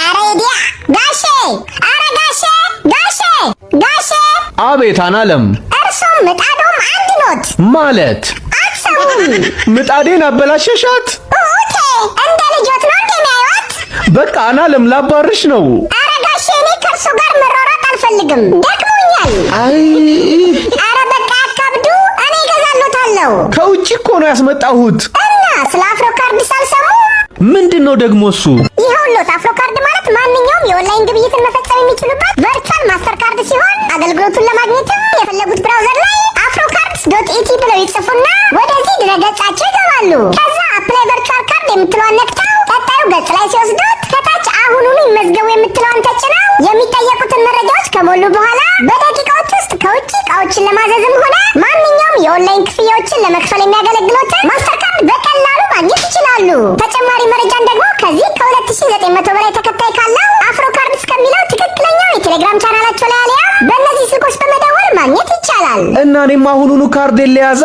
አሬዲያ ጋሼ ጋሼ አቤት አናለም እርሶም ምጣዶም አንድ ኖት ማለት አትሰሙም ምጣዴን አበላሸሻት ኦኬ እንደ ልጆት ነው እንደሚያዩት በቃ አናለም ላባርሽ ነው አረ ጋሼ እኔ ከእርሱ ጋር መሯሯጥ አልፈልግም ደክሞኛል አይ አረ በቃ አካብዱ እኔ እገዛሎታለሁ ከውጪ እኮ ነው ያስመጣሁት እና ስለ አፍሮ ካርድ ሳልሰሙ ምንድነው ደግሞ እሱ ይኸውልዎት አፍሮ ካርድ ማለት ማንኛውም የኦንላይን ግብይትን መፈጸም የሚችሉበት ቨርቹዋል ማስተር ካርድ ሲሆን አገልግሎቱን ለማግኘትም የፈለጉት ብራውዘር ላይ afrocards.et ብለው ይጽፉና ወደዚህ ድረገጻቸው ይገባሉ ከዛ አፕላይ ቨርቹዋል ካርድ የምትለዋን ነክተው ቀጣዩ ገጽ ላይ ሲወስዱት ከታች አሁኑኑ ይመዝገቡ የምትለዋን ተጭነው የሚጠየቁትን መረጃዎች ከሞሉ በኋላ በደቂቃዎች ውስጥ ከውጭ እቃዎችን ለማዘዝም ሆነ ማንኛውም የኦንላይን ክፍያዎችን ለመክፈል የሚያገለግሉትን ማስተር ካርድ በቀላሉ ማግኘት ይችላሉ ተጨማሪ መረጃን ደግሞ ከዚህ ከ2900 በላይ ተከታይ ካለው አፍሮካርድ እስከሚለው ትክክለኛው የቴሌግራም ቻናላቸው ላይ አለያ በእነዚህ ስልኮች በመደወል ማግኘት ይቻላል እና እኔም አሁኑኑ ካርድ ሊያዛ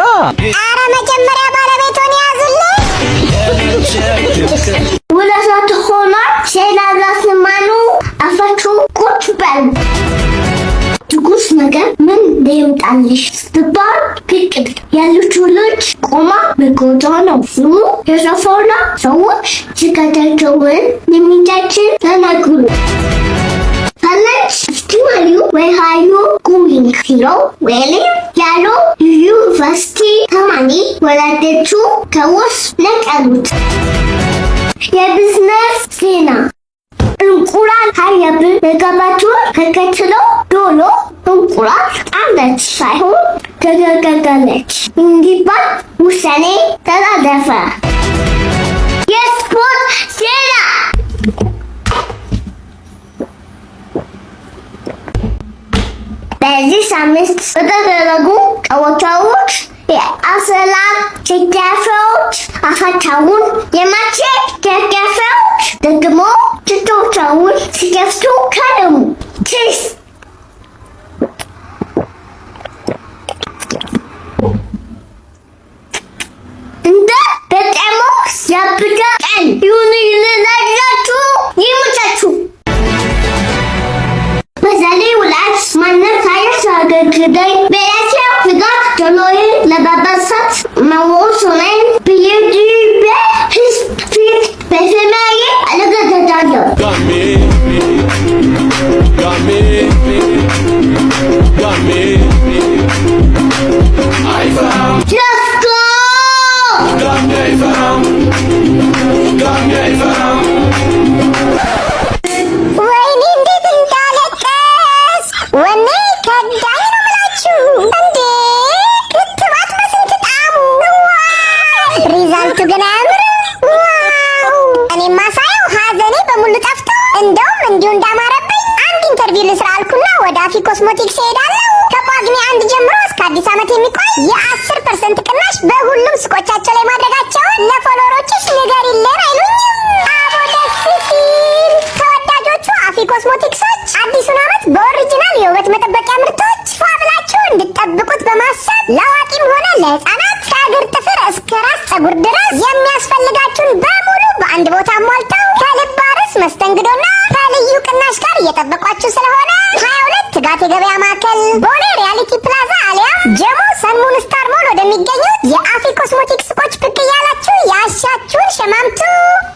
አረ መጀመሪያ ባለቤቱን ያዙልኝ ወላሳት ሆና ሸላጋስ ማኑ አፋችሁ ቁጭ በል ትኩስ ነገር ምን ደምጣልሽ ስትባል ፍቅድ ያለችው ልጅ ቆማ በጎጇ ነው ስሙ የሰፈሯ ሰዎች ችግራቸውን የሚታችን ተናግሩ College Stimalu where are you going hero really yalo university tamani ወላደቹ ከውስ ነቀሉት የቢዝነስ ዜና እንቁላል ሀያብ መጋባቱ ተከትሎ ዶሎ እንቁላል አለች ሳይሆን ተገገገለች እንዲባል ውሳኔ ተላለፈ የስፖርት ዜና በዚህ ሳምንት በተደረጉ ጨዋታዎች የአርሰናል ደጋፊዎች አፋቸውን የማንቼ ደጋፊዎች ደግሞ ጡቶቻቸውን ሲከፍቱ ከረሙ። ቺስ እንደ በጣም ያብዳ ቀን ይሁንላችሁ ይሙቻችሁ። በዛሬ ውላት ማንም ሳያሳገግደኝ በያቸው ፍጋት ጀሎዬ ለባባሳት መወሶነን ብየድበ ህዝብ ፊት በሰማዬ አለገገዳለሁ ወይኔ እንዴት እንዳለቀስ ወኔ ከዳኝ ነው ምላችሁ እንዴ ክትባት በስንት ጣሙ ሪዛልቱ ግን አያምርም ዋው እኔማ ሳየው ሀዘኔ በሙሉ ጠፍቶ እንደውም እንዲሁ እንዳማረብኝ አንድ ኢንተርቪው ልስራ አልኩና ወደ አፊ ኮስሞቲክስ ሄዳለሁ ከጳጉሜ 1 ጀምሮ እስከ አዲስ ዓመት የሚቆይ የ10% ቅናሽ በሁሉም ሱቆቻቸው ላይ ማድረጋቸውን ለፎሎወሮችሽ ንገሪልን አይሉኝም አቦ ደስ ሲል ተወዳጆቹ አፊ ኮስሞቲክሶች አዲሱን ዓመት በኦሪጂናል የውበት መጠበቂያ ምርቶች ፏ ብላችሁ እንድትጠብቁት በማሰብ ለአዋቂም ሆነ ለህፃናት ከእግር ጥፍር እስከ ራስ ፀጉር ድረስ የሚያስፈልጋችሁን በሙሉ በአንድ ቦታ ሞልተው ከልብ አርስ መስተንግዶና ከልዩ ቅናሽ ጋር እየጠበቋችሁ ስለሆነ 22 ትጋት የገበያ ማዕከል ቦሌ ሪያሊቲ ፕላዛ አሊያም ጀሞ ሰንሙን ስታር ሞል ወደሚገኙት የአፊ ኮስሞቲክስ ሱቆች ብቅ እያላችሁ ያሻችሁን ሸማምቱ።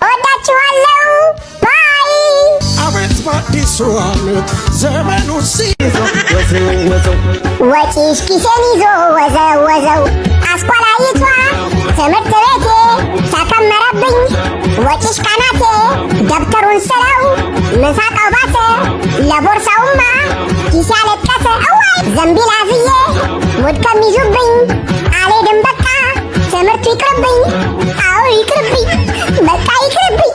እወዳችኋለሁ። ባይ ወጪሽ ኪሴን ይዞ ወዘወዘው አስኳላይቷ ትምህርት ቤቴ ተከመረብኝ ወጪሽ ካናቴ ደብተሩን ስለው ምሳቃው ባሰ ለቦርሳውማ ኪስ ያለቀሰ እዋይ ዘንቢል አዝዬ ሙድ ከሚይዙብኝ አልሄድም በቃ ትምህርቱ ይቅርብኝ አዎ ይቅርብኝ በቃ ይቅርብኝ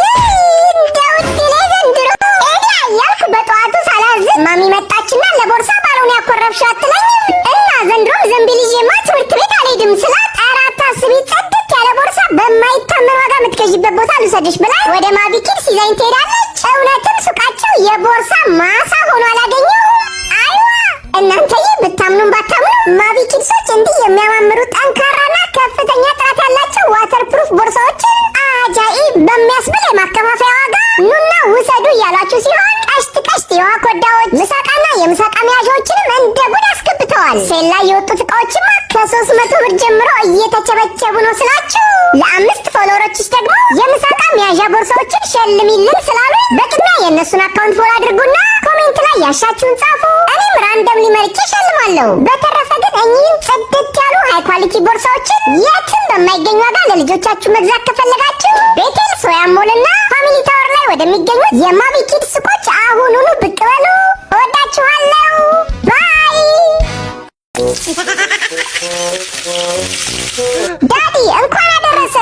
እንደው ድሌ ዘንድሮ ኤዲያ እያልኩ በጠዋቱ ሳላዝን ማሚ መጣችና ለቦርሳ ባሉን ያኮረፍሽ አትለኝም እና ዘንድሮም ዘንቢል ይዤማ ትምህርት ቤት አልሄድም ስላት ኧረ አታስቢ ጽድት ያለ ቦርሳ በማይታመን ዋጋ የምትገዢበት ቦታ ልውሰድሽ ብላ ወደ ማቢ ኪድስ ይዛኝ ትሄዳለች እውነትም ሱቃቸው የቦርሳ ማሳ ሆኖ አላገኘሁም አይዋ እናንተዬ ብታምኑም ባታምኑ ማቢ ኪድሶች እንዲህ የሚያማምሩ ጠንካራና ከፍተኛ ጥራት ያላቸው ዋተር ፕሩፍ ቦርሳዎችን አጃኢብ በሚያስብል የማከፋፈያ ዋጋ ኑና ውሰዱ እያሏችሁ ሲሆን ቀሽት የውሃ ኮዳዎች፣ ምሳቃና የምሳቃ መያዣዎችንም እንደ ጉድ አስገብተዋል። ሴል ላይ የወጡት እቃዎችማ ከ300 ብር ጀምሮ እየተቸበቸቡ ነው ስላችሁ ለ5 ፎሎወሮችሽ ደግሞ የምሳቃ መያዣ ቦርሳዎችን ሸልሚልን ስላሉ በቅድሚያ የእነሱን አካውንት ፎሎ አድርጉና ኮሜንት ላይ ያሻችሁን ጻፉ። እኔም ራንደምሊ መርጬ እሸልማለሁ። በተረፈ ግን እኚህን ጽድት ያሉ ሃይ ኳሊቲ ቦርሳዎችን የትም በማይገኝ ዋጋ ለልጆቻችሁ መግዛት ከፈለጋችሁ ቤቴል ሶያ ሞልና ፋሚሊ ታወር ላይ ወደሚገኙት የማቢ ኪድስ ሱቆች አሁኑኑ ብቅ በሉ። እወዳችኋለሁ። ባይ። ዳዲ እንኳን አደረሰ።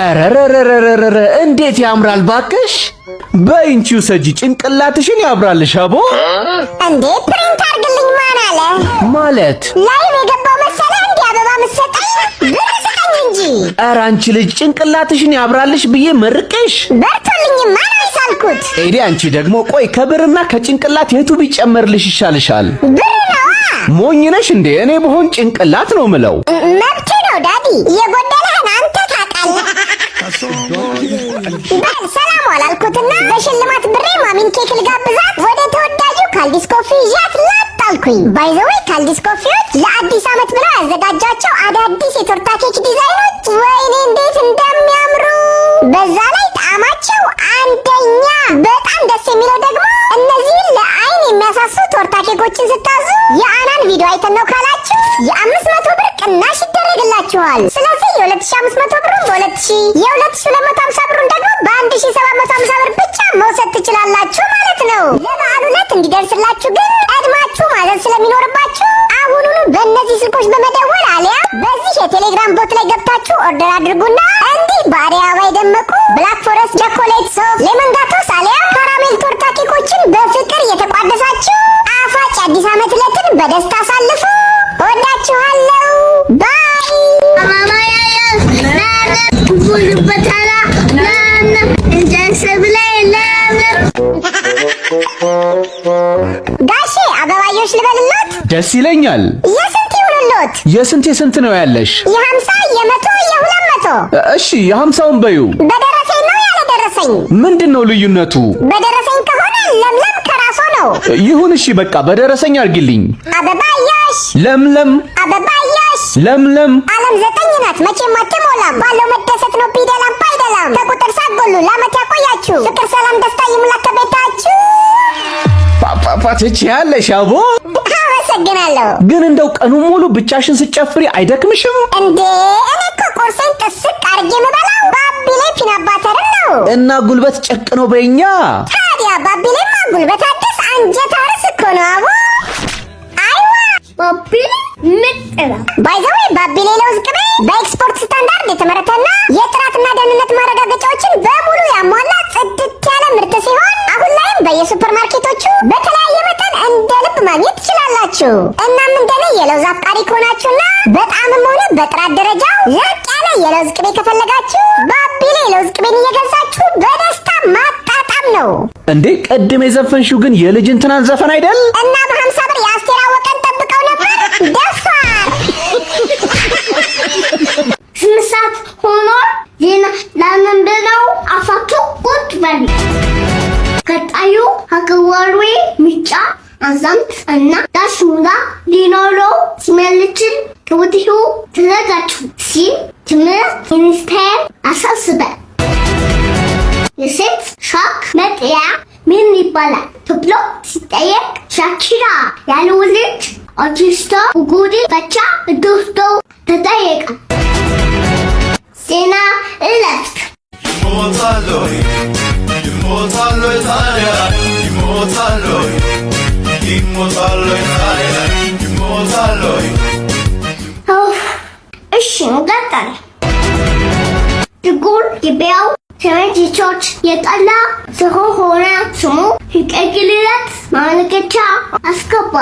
አረረረረረረ እንዴት ያምራል ባክሽ። በእንቺ ውሰጂ፣ ጭንቅላትሽን ያብራልሽ። አቦ እንዴ ፕሪንት አርግልኝ ማን አለ ማለት ላይቭ የገባው መሰለ እንዴ አበባ መሰጠኝ ብር ስጠኝ እንጂ። ኧረ አንቺ ልጅ ጭንቅላትሽን ያብራልሽ ብዬ መርቄሽ በርቶልኝ ማን አይሳልኩት። ኤዲ አንቺ ደግሞ ቆይ ከብርና ከጭንቅላት የቱ ቢጨመርልሽ ይሻልሻል? ብር ነዋ። ሞኝ ነሽ እንዴ? እኔ በሆን ጭንቅላት ነው ምለው። መብት ነው ዳዲ፣ የጎደለህን አንተ ታውቃለህ። በል ሰላም አላልኩትና በሽልማት ብሬ ማሚን ኬክ ልጋብዛት ወደ ተወዳጁ ካልዲስ ኮፊ ይዣት ላጣልኩኝ። ባይ ዘ ወይ ካልዲስ ኮፊዎች ለአዲስ ዓመት ብለው ያዘጋጇቸው አዳዲስ የቶርታ ኬክ ዲዛይኖች ወይኔ እንዴት እንደሚያምሩ! በዛ ላይ ጣዕማቸው አንደኛ። በጣም ደስ የሚለው ደግሞ እነዚህን ለአይን የሚያሳሱ ቶርታ ኬኮችን ስታዙ የአናን ቪዲዮ አይተን ነው ካላችሁ የ500 ብር ቅናሽ ይደረግላችኋል። ስለዚህ የ2500 ብሩን በ2000 የ2250 ብሩን ደግሞ በ1750 ብር ብቻ መውሰድ ትችላላችሁ ማለት ነው። ለበዓሉ ዕለት እንዲደርስላችሁ ግን ቀድማችሁ ማዘዝ ስለሚኖርባችሁ አሁኑኑ በእነዚህ ስልኮች በመደወል አሊያ በዚህ የቴሌግራም ቦት ላይ ገብታችሁ ኦርደር አድርጉና እንዲህ በአደይ አበባ የደመቁ ብላክ ፎረስት ቸኮሌት ሶፍት ሌመን ጋቶስ አሊያ ካራሜል ቶርታ ኬኮችን በፍቅር እየተቋደሳችሁ ጣፋጭ አዲስ ዓመት ዕለትን በደስታ አሳልፉ። እወዳችኋለሁ። ባይ ጋሼ አበባዮሽ ልበልሎት? ደስ ይለኛል። የስንት ይሁንሎት? የስንት ነው ያለሽ? የ50 የ100 የ200። እሺ የ50ውን በዩ። በደረሰኝ ነው ያለ ደረሰኝ? ምንድነው ልዩነቱ? በደረሰኝ ከሆነ ለምለም ከራሶ ነው። ይሁን እሺ በቃ በደረሰኝ አርግልኝ። አበባዮሽ ለምለም አበባዮሽ ለምለም ዓለም 9 ናት መቼም አትሞላም። ባለው መደሰት ነው ቢደላም ባይደላም። ከቁጥር ሳትጎሉ ለዓመት ያቆያችሁ። ፍቅር፣ ሰላም፣ ደስታ ይሙላ ከቤታችሁ። ፓፓፓትች ያለሽ አቦ። አመሰግናለሁ። ግን እንደው ቀኑን ሙሉ ብቻሽን ስጨፍሪ አይደክምሽም እንዴ? እኔ እኮ ቁርሴን ጥስቅ አርጌ የምበላው ባቢሌ ፒናት ባተርን ነው። እና ጉልበት ጨቅ ነው በእኛ። ታዲያ ባቢሌማ ጉልበት አዲስ አንጀት አርስ እኮ ነው አቦ። አይዋ ባቢሌ ምጥራ ባይ ዘ ወይ ባቢሌ ለውዝ ቅቤ በኤክስፖርት ስታንዳርድ የተመረተና የጥራትና ደህንነት ማረጋገጫዎችን በሙሉ ያሟላ ጽድት ያለ ምርት ሲሆን አሁን ላይም በየሱፐርማርኬቶቹ በተለያየ መጠን እንደ ልብ ማግኘት ትችላላችሁ። እናም እንደኔ የለውዝ አፍቃሪ ከሆናችሁና በጣምም ሆነ በጥራት ደረጃው ላቅ ያለ የለውዝ ቅቤ ከፈለጋችሁ ባቢሌ ለውዝ ቅቤን እየገዛችሁ በደስታ ማጣጣም ነው። እንዴ ቅድም የዘፈንሽው ግን የልጅ እንትናን ዘፈን አይደል? እና በ50 ብር የአስቴር አወቀን ጠብቀው ነበር። ደፋር ስምሳት ሆኖ ዜና ለምን ብለው አፋቸው ቁጭ በሉ። ቀጣዩ አገዋሪ ምርጫ አዛምት እና ዳሽሙላ ሊኖረው ስለሚችል ከወዲሁ ተዘጋጁ ሲል ትምህርት ሚኒስቴር አሳስቧል። የሴት ሻክ መጥያ ምን ይባላል ተብሎ ሲጠየቅ ሻኪራ ያለው ልጅ አርቲስቷ ጉዲ ፈቻ ዶስቶ ተጠየቀ። ዜና እረፍት። እሺ እንቀጥል። ጥቁር ገበያው ተመልካቾች የጠላ ስለሆነ ስሙ ይቀይርለት ማመልከቻ አስገባ።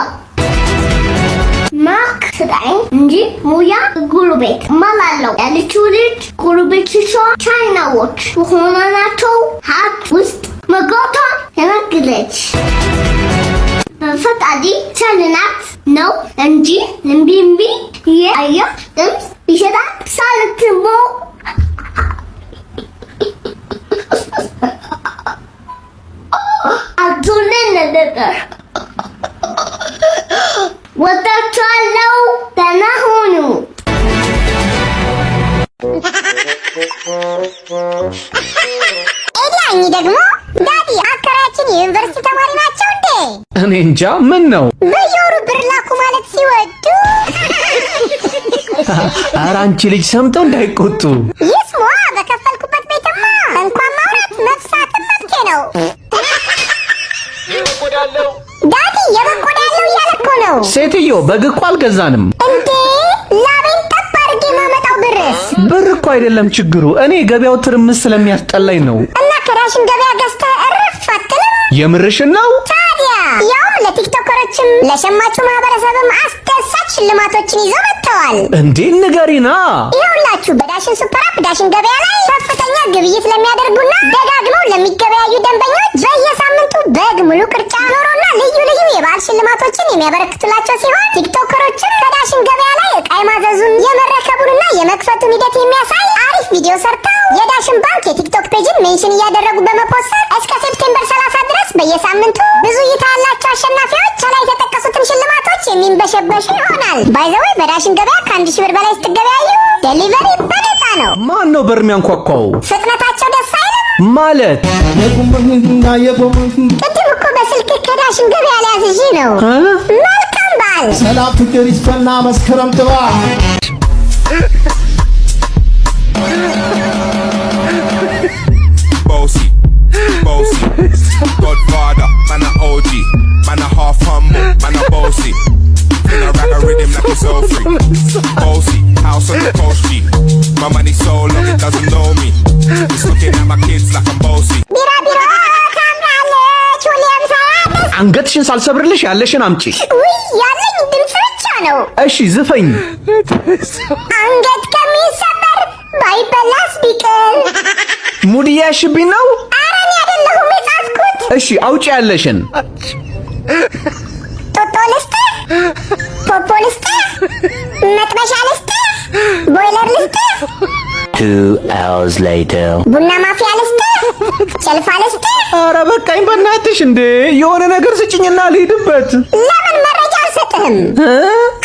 ማክ ስራዬ እንጂ ሙያ ጉልበት እማላለሁ ያለችው ልጅ ጉልበቶቿ ቻይናዎች በሆናቸው ሀገር ውስጥ መግባቷን ተናገረች። በፈጣሪ ቻልናት ነው እንጂ እምቢ የአየር ድምፅ ይሸጣል ሳልትሞ አቱንን ነገር ወጣቻለሁ። ደህና ሁኑ። ኤዲያኝ ደግሞ ዳዲ አከራችን የዩኒቨርሲቲ ተማሪ ናቸው እንዴ? እኔ እንጃ። ምን ነው በየወሩ ብር ላኩ ማለት ሲወዱ። ኧረ አንቺ ልጅ ሰምተው እንዳይቆጡ። ይስማ በከፈልኩበት ቤትማ እንኳን ማውራት መፍሳትም መብቴ ነው። ዳዲ የበግ ቆዳ ያለው እያለ እኮ ነው። ሴትዮ በግ እኮ አልገዛንም እንዴ። ላቤን ጠብ አድርጌ ማመጣው ብርስ? ብር እኮ አይደለም ችግሩ፣ እኔ ገበያው ትርምስ ስለሚያስጠላኝ ነው። እና ከዳሽን ገበያ ገዝተህ እርፍ አትልም? የምርሽን ነው? ታዲያ ያውም ለቲክቶከሮችም ለሸማቹ ማህበረሰብም አስደሳች ሽልማቶችን ይዘው መጥተዋል። እንዴ ንገሪና። ይኸውላችሁ በዳሽን ሱፐር አፕ ዳሽን ገበያ ላይ ከፍተኛ ግብይት ለሚያደርጉና ደጋግመው ለሚገበያዩ ደንበኞች በየሳምንቱ በግ ሙሉ ቅርጫ ዶሮና ልዩ ልዩ የበዓል ሽልማቶችን የሚያበረክቱላቸው ሲሆን ቲክቶከሮችም ከዳሽን ገበያ ላይ ዕቃ የማዘዙን የመረከቡንና የመክፈቱን ሂደት የሚያሳይ አሪፍ ቪዲዮ ሰርተው የዳሽን ባንክ የቲክቶክ ፔጅን ሜንሽን እያደረጉ በመፖስት እስከ ሴፕቴምበር 30 ድረስ በየሳምንቱ ብዙ እይታ ያላቸው አሸናፊዎች ከላይ የተጠቀሱትን ሽልማቶች የሚንበሸበሹ ይሆናል። ባይዘዌይ በዳሽን ገበያ ከ1000 ብር በላይ ስትገበያዩ ዴሊቨሪ በነፃ ነው። ማን ነው በር የሚያንኳኳው? ፍጥነታቸው ደስ አይልም ማለት ቅድም እኮ በስልክ ከዳሽን ገበያ ላይ አዝዤ ነው። መልካም በዓል። ሰላም ፍቅር ይስፈና መስከረም ጥባ Bossy, Godfather, man a OG, man a half humble, man a bossy. Then I rag a rhythm like it's all free. Bossy, house on the coast G. My money so long it doesn't know me. It's looking at my kids like I'm bossy. ቢራ ቢራ ታምራለች። ሁሌም ሳያለች። አንገትሽን ሳልሰብርልሽ ያለሽን አምጪ። ውይ ያለኝ ድምፅ ብቻ ነው። እሺ ዝፈኝ። አንገት ከሚሰበር ባይበላስ ቢቀር። ሙድ እያያሽብኝ ነው። ኧረ እኔ አይደለሁም የጻፍኩት። እሺ አውጪ ያለሽን። ጦጦ ልስጥህ? ፖፖ ልስጥህ? መጥበሻ ልስጥህ? ቦይለር ልስጥህ? 2 hours later. ቡና ማፍያ ልስጥህ? ጨልፋ ልስጥህ? ኧረ በቃኝ በእናትሽ። እንዴ የሆነ ነገር ስጭኝና ልሂድበት። ለምን መረጃ አልሰጥህም?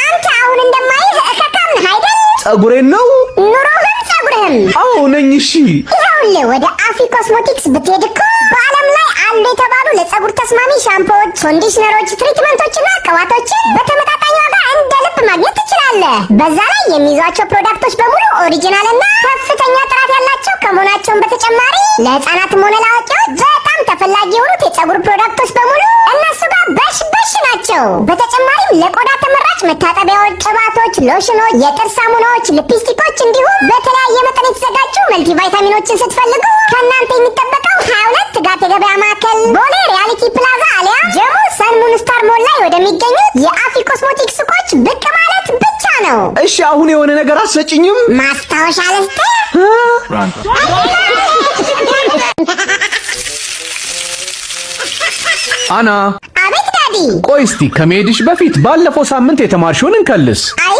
አንተ አሁን እንደማይህ እከካም ነህ አይደል? ጸጉሬን ነው? ኑሮህም ጸጉርህም? አዎ ነኝ። እሺ ይኸውልህ ወደ አፍሪ ኮስሞቲክስ ብትሄድ እኮ በዓለም ላይ አሉ የተባሉ ለጸጉር ተስማሚ ሻምፖዎች፣ ኮንዲሽነሮች፣ ትሪትመንቶችና ቅባቶችን በተመጣጣኝ ዋጋ እንደ ልብ ማግኘት ትችላለህ። በዛ ላይ የሚይዟቸው ፕሮዳክቶች በሙሉ ኦሪጂናል እና ከፍተኛ ጥራት ያላቸው ከመሆናቸውን በተጨማሪ ለህፃናትም ሆነ ለአዋቂዎች በጣም ተፈላጊ የሆኑት የጸጉር ፕሮዳክቶች በሙሉ እነሱ ጋር በሽ ናቸው። በተጨማሪም ለቆዳ ተመራጭ መታጠቢያዎች፣ ቅባቶች፣ ሎሽኖች፣ የጥርስ ሳሙናዎች፣ ሊፕስቲኮች እንዲሁም በተለያየ መጠን የተዘጋጁ መልቲ ቫይታሚኖችን ስትፈልጉ ከእናንተ የሚጠበቀው 22 ትጋት የገበያ ማዕከል ቦሌ ሪያሊቲ ፕላዛ አሊያ ጀሞ ሰንሙን ስታር ሞል ላይ ወደሚገኙት የአፍሪ ኮስሞቲክስ ሱቆች ብቅ ማለት ብቻ ነው። እሺ አሁን የሆነ ነገር አትሰጭኝም? ማስታወሻ ልስጥህ? አና። አቤት ዳዲ። ቆይ እስቲ ከመሄድሽ በፊት ባለፈው ሳምንት የተማርሽውን እንከልስ። አይ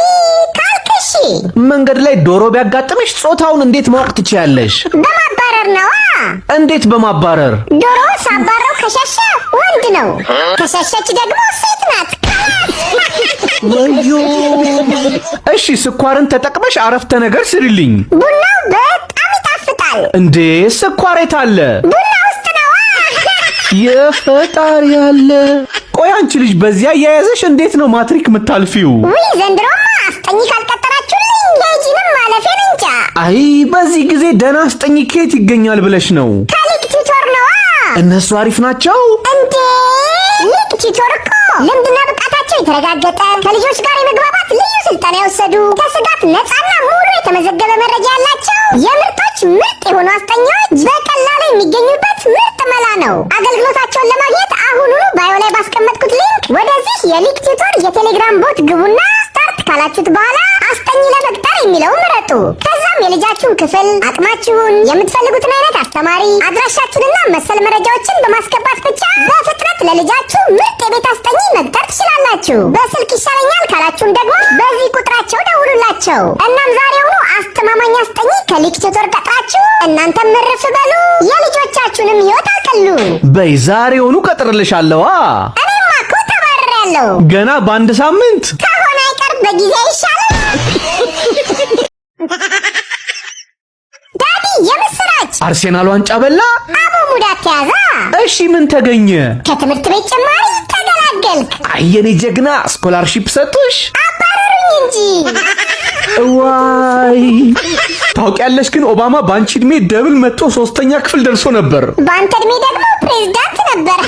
ካልክሺ። መንገድ ላይ ዶሮ ቢያጋጥምሽ ጾታውን እንዴት ማወቅ ትችያለሽ? በማባረር ነዋ። እንዴት በማባረር? ዶሮ ሳባረው ከሸሸ ወንድ ነው፣ ከሸሸች ደግሞ ሴት ናት። ወዮ። እሺ ስኳርን ተጠቅመሽ አረፍተ ነገር ስሪልኝ። ቡናው በጣም ይጣፍጣል። እንዴ ስኳር የት አለ? ቡና ውስጥ ነዋ። የፈጣሪ ያለ። ቆይ አንቺ ልጅ በዚያ እያያዘሽ እንዴት ነው ማትሪክ የምታልፊው? ውይ ዘንድሮማ አስጠኝ ካልቀጠራችሁልኝ ኬጂንም ማለፌን እንጃ። አይ በዚህ ጊዜ ደህና አስጠኝ ከየት ይገኛል ብለሽ ነው? ከሊቅ ቲቶር ነዋ። እነሱ አሪፍ ናቸው እንዴ። ሊቅ ቲቶር እኮ ልምድና ብቃታቸው የተረጋገጠ ከልጆች ጋር የመግባባት ልዩ ስልጠና የወሰዱ ከስጋት ነፃና ሙሉ የተመዘገበ መረጃ ያላቸው የምርጦች ምርጥ የሆኑ አስጠኞች በቀላሉ የሚገኙበት ምርጥ መላ ነው። አገልግሎታቸውን ለማግኘት አሁኑኑ ባዮ ላይ ባስቀመጥኩት ሊንክ ወደዚህ የሊቅ ቲቶር የቴሌግራም ቦት ግቡና ስታርት ካላችሁት በኋላ አስጠኝ ለመቅጠር የሚለውን ምረጡ። ከዛም የልጃችሁን ክፍል፣ አቅማችሁን፣ የምትፈልጉትን አይነት አስተማሪ፣ አድራሻችሁንና መሰል መረጃዎችን በማስገባት ብቻ በፍጥነት ለልጃችሁ ምርጥ የቤት አስጠኝ መቅጠር ትችላላችሁ። በስልክ ይሻለኛል ካላችሁም ደግሞ በዚህ ቁጥራቸው ደውሉላቸው። እናም ዛሬውኑ አስተማማኝ አስጠኝ ከሌክቸር ቀጥራችሁ እናንተም መረፍ በሉ፣ የልጆቻችሁንም ህይወት አቅሉ። በይ ዛሬውኑ ቀጥርልሻለሁ። እኔማ እኮ ተባረራለሁ። ገና በአንድ ሳምንት ከሆነ አይቀር በጊዜ ይሻላል። ዳዲ የምስራች! አርሴናል ዋንጫ በላ። አቡ ሙዳት ያዛ። እሺ ምን ተገኘ? ከትምህርት ቤት ጭማሪ ተገላገልክ። አየኔ ጀግና ስኮላርሺፕ ሰጡሽ? አባረሩኝ እንጂ። ዋይ ታውቂያለሽ ግን ኦባማ በአንቺ እድሜ ደብል መጥቶ 3ኛ ክፍል ደርሶ ነበር። በአንተ እድሜ ደግሞ ፕሬዝዳንት ነበር።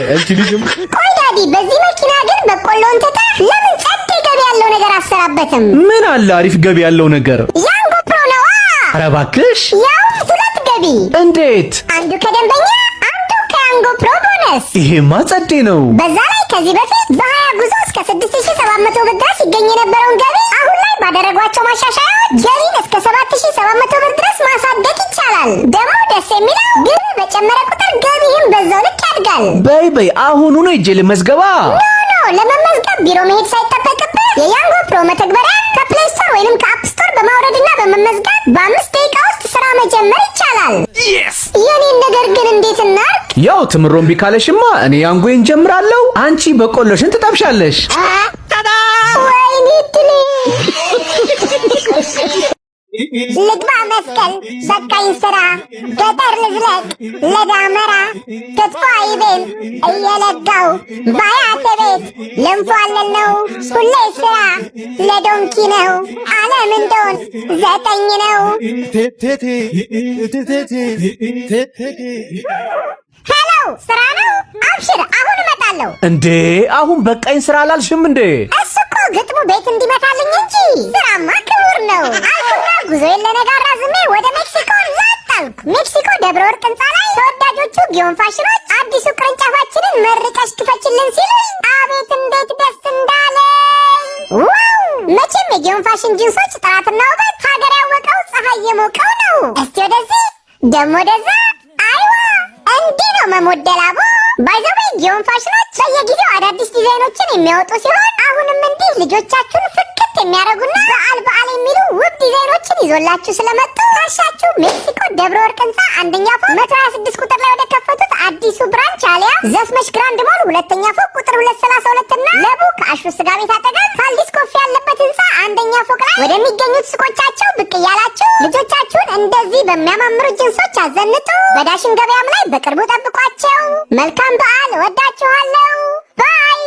አንቺ ልጅም ቆይ ዳዲ፣ በዚህ መኪና ግን በቆሎን ትተህ ለምን ጸጥ ገቢ ያለው ነገር አሰራበትም? ምን አለ አሪፍ ገቢ ያለው ነገር? ያንጎ ፕሮ ነዋ። ኧረ እባክሽ። ያው 2 ገቢ። እንዴት? አንዱ ከደንበኛ አንዱ ከያንጎ ፕሮ ቦነስ። ይሄማ ጸዴ ነው። በዛ ላይ ከዚህ በፊት በ20 ጉዞ እስከ 6700 ብር ድረስ ይገኝ የነበረውን ገቢ አሁን ላይ ባደረጓቸው ማሻሻያዎች ገቢን እስከ 7700 ብር ድረስ ማሳደግ ይቻላል። ደግሞ ደስ የሚለው ግብ በጨመረ ቁጥር ገቢህም በዛው ልክ ያድጋል። በይ በይ አሁኑ ነው እጄ ልመዝገባ። ኖ ለመመዝገብ ቢሮ መሄድ ሳይጠበቅብህ የያንጎ ፕሮ መተግበሪያ ከፕሌይ ስቶር ወይንም ከአፕ ስቶር በማውረድና በመመዝገብ በ5 ደቂቃ ውስጥ ስራ መጀመር ይቻላል። የኔን ነገር ግን እንዴት እናርግ? ያው ትምሮም ቢካለሽማ እኔ ያንጎን ጀምራለሁ፣ አንቺ በቆሎሽን ትጠብሻለሽ። ወይኔ ድሌ! ልግባ መስቀል በቃኝ ስራ ገጠር ልዝለቅ ለዳመራ ክትፎ አይቤን እየለጋው ባያተ ቤት ልንፏለን ነው ሁሌ ስራ ለዶንኪ ነው ዓለም እንደሆን 9 ነው። ሄሎ ስራ ነው። አብሽር አሁን እመጣለሁ። እንዴ አሁን በቃኝ ስራ አላልሽም እንዴ? እሱ እኮ ግጥሙ ቤት እንዲመታልኝ እንጂ ስራማ ክቡር ነው አልኩና ጉዞዬን ለነገ አራዝሜ ወደ ሜክሲኮ ላጣልኩ። ሜክሲኮ ደብረ ወርቅ ህንፃ ላይ ተወዳጆቹ ጊዮን ፋሽኖች አዲሱ ቅርንጫፋችንን መርቀሽ ክፈችልን ሲሉኝ አቤት እንዴት ደስ እንዳለኝ! ዋው! መቼም የጊዮን ፋሽን ጂንሶች ጥራትና ውበት ሀገር ያወቀው ፀሐይ የሞቀው ነው። እስቲ ወደዚህ ደግሞ ወደዛ። አይዋ እንዲህ ነው መሞደላቦ። ባይዘዌ ጊዮን ፋሽኖች በየጊዜው አዳዲስ ዲዛይኖችን የሚያወጡ ሲሆን አሁንም እንዲህ ልጆቻችሁን ፍክት የሚያደርጉና በዓል የሚሉ ውብ ዲዛይኖችን ይዞላችሁ ስለመጡ ታሻችሁ ሜክሲኮ ደብረ ወርቅ ህንፃ 1ኛ ፎቅ 126 ቁጥር ላይ ወደ ከፈቱት አዲሱ ብራንች አሊያ ዘፍመሽ ግራንድ ሞል 2ኛ ፎቅ ቁጥር 232 እና ለቡ ከአሹ ስጋ ቤት አጠገብ ካልዲስ ኮፊ ያለበት ህንፃ 1ኛ ፎቅ ላይ ወደሚገኙት ሱቆቻቸው ብቅ እያላችሁ ልጆቻችሁን እንደዚህ በሚያማምሩ ጅንሶች አዘንጡ። በዳሽን ገበያም ላይ በቅርቡ ጠብቋቸው። መልካም በዓል። ወዳችኋለሁ። ባይ